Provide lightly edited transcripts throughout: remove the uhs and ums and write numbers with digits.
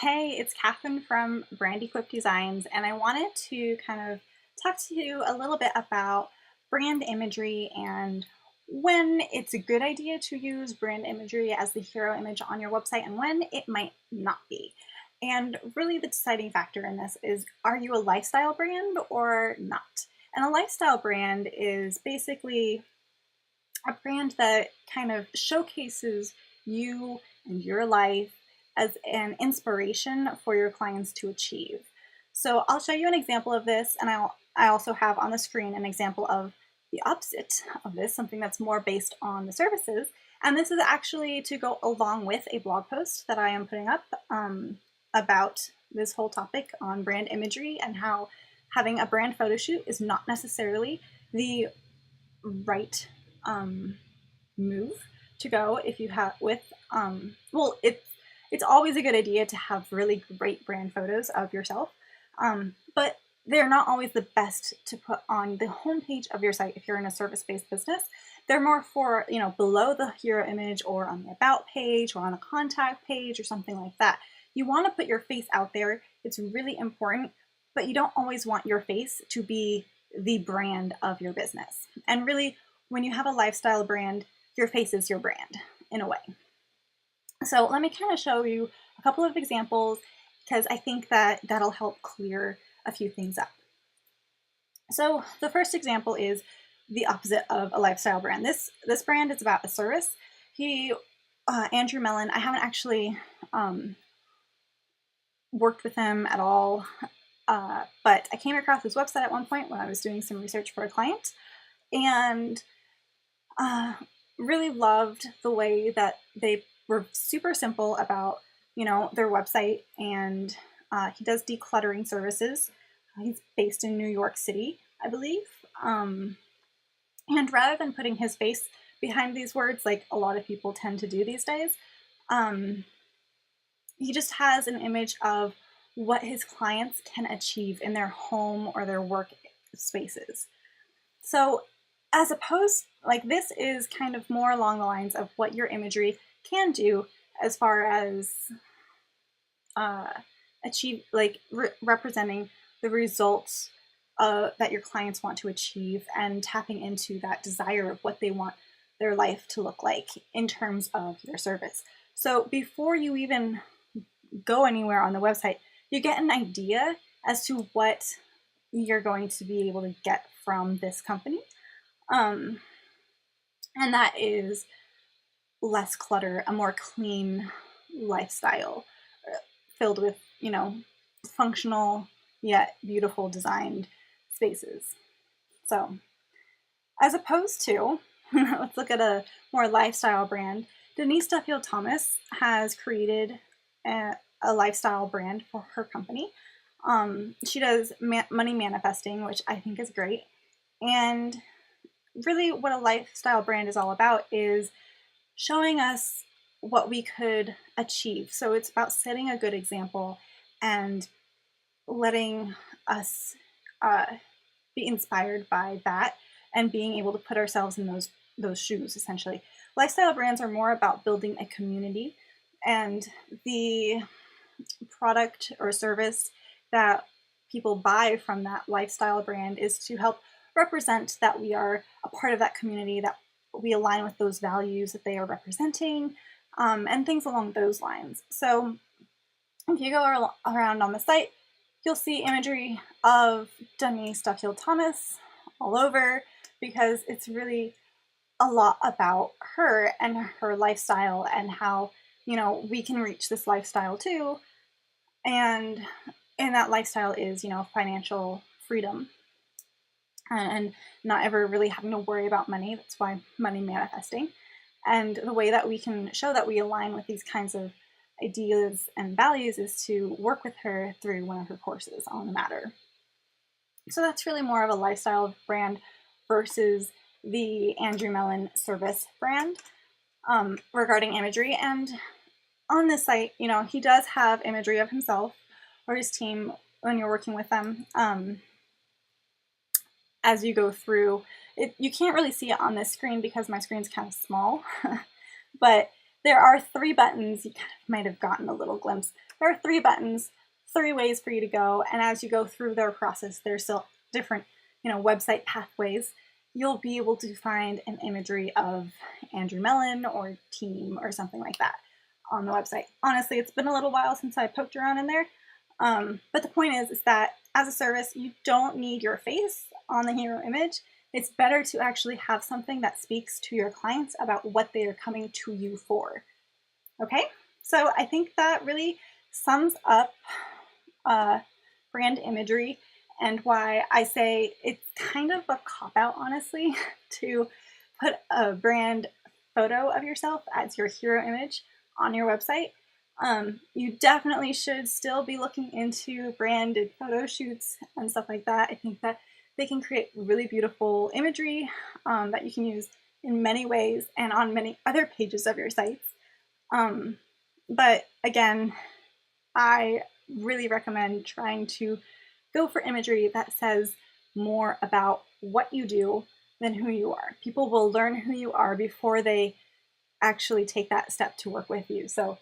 Hey, it's Katherine from Brandequip Designs, and I wanted to kind of talk to you a little bit about brand imagery and when it's a good idea to use brand imagery as the hero image on your website and when it might not be. And really, the deciding factor in this is, are you a lifestyle brand or not? And a lifestyle brand is basically a brand that kind of showcases you and your life as an inspiration for your clients to achieve. So I'll show you an example of this, and I also have on the screen an example of the opposite of this, something that's more based on the services. And this is actually to go along with a blog post that I am putting up about this whole topic on brand imagery and how having a brand photo shoot is not necessarily the right move to go if you have with well, it's always a good idea to have really great brand photos of yourself, but they're not always the best to put on the homepage of your site if you're in a service-based business. They're more for, below the hero image or on the about page or on a contact page or something like that. You want to put your face out there. It's really important, but you don't always want your face to be the brand of your business. And really, when you have a lifestyle brand, your face is your brand in a way. So let me kind of show you a couple of examples because I think that that'll help clear a few things up. So the first example is the opposite of a lifestyle brand. This brand is about a service. Andrew Mellon, I haven't actually worked with him at all, but I came across his website at one point when I was doing some research for a client, and really loved the way that they were super simple about, their website, and he does decluttering services. He's based in New York City, I believe. And rather than putting his face behind these words, like a lot of people tend to do these days, he just has an image of what his clients can achieve in their home or their work spaces. So as opposed, this is kind of more along the lines of what your imagery can do as far as representing the results that your clients want to achieve and tapping into that desire of what they want their life to look like in terms of your service. So before you even go anywhere on the website, you get an idea as to what you're going to be able to get from this company. And that is less clutter, a more clean lifestyle filled with, functional yet beautiful designed spaces. So as opposed to, let's look at a more lifestyle brand. Denise Duffield-Thomas has created a lifestyle brand for her company. She does money manifesting, which I think is great. And really what a lifestyle brand is all about is showing us what we could achieve. So it's about setting a good example and letting us be inspired by that and being able to put ourselves in those shoes, essentially. Lifestyle brands are more about building a community, and the product or service that people buy from that lifestyle brand is to help represent that we are a part of that community, that we align with those values that they are representing, and things along those lines. So if you go around on the site, you'll see imagery of Denise Duffield-Thomas all over because it's really a lot about her and her lifestyle and how, we can reach this lifestyle too. And that lifestyle is, financial freedom and not ever really having to worry about money. That's why money manifesting. And the way that we can show that we align with these kinds of ideas and values is to work with her through one of her courses on the matter. So that's really more of a lifestyle brand versus the Andrew Mellon service brand regarding imagery. And on this site, he does have imagery of himself or his team when you're working with them. As you go through it, you can't really see it on this screen because my screen's kind of small, but there are 3 buttons. You kind of might have gotten a little glimpse. There are 3 buttons, 3 ways for you to go, and as you go through their process, there's still different, website pathways. You'll be able to find an imagery of Andrew Mellon or team or something like that on the website. Honestly, it's been a little while since I poked around in there, but the point is that as a service, you don't need your face on the hero image. It's better to actually have something that speaks to your clients about what they are coming to you for. Okay, so I think that really sums up brand imagery and why I say it's kind of a cop-out, honestly, to put a brand photo of yourself as your hero image on your website. You definitely should still be looking into branded photo shoots and stuff like that. I think that they can create really beautiful imagery that you can use in many ways and on many other pages of your sites. But again, I really recommend trying to go for imagery that says more about what you do than who you are. People will learn who you are before they actually take that step to work with you. So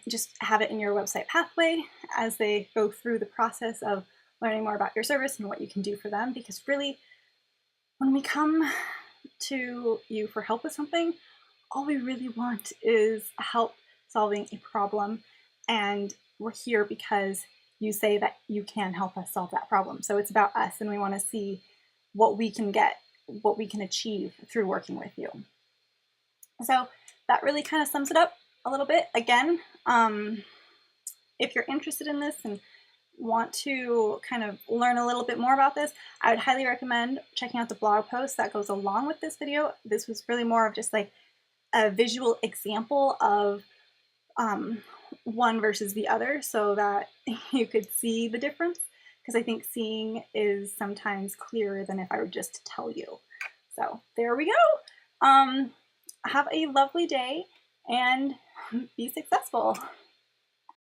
just have it in your website pathway as they go through the process of learning more about your service and what you can do for them. Because really, when we come to you for help with something, all we really want is help solving a problem. And we're here because you say that you can help us solve that problem. So it's about us, and we want to see what we can get, what we can achieve through working with you. So that really kind of sums it up a little bit. Again, if you're interested in this and want to kind of learn a little bit more about this, I would highly recommend checking out the blog post that goes along with this video. This was really more of just like a visual example of one versus the other so that you could see the difference, because I think seeing is sometimes clearer than if I were just to tell you. So there we go. Have a lovely day and be successful.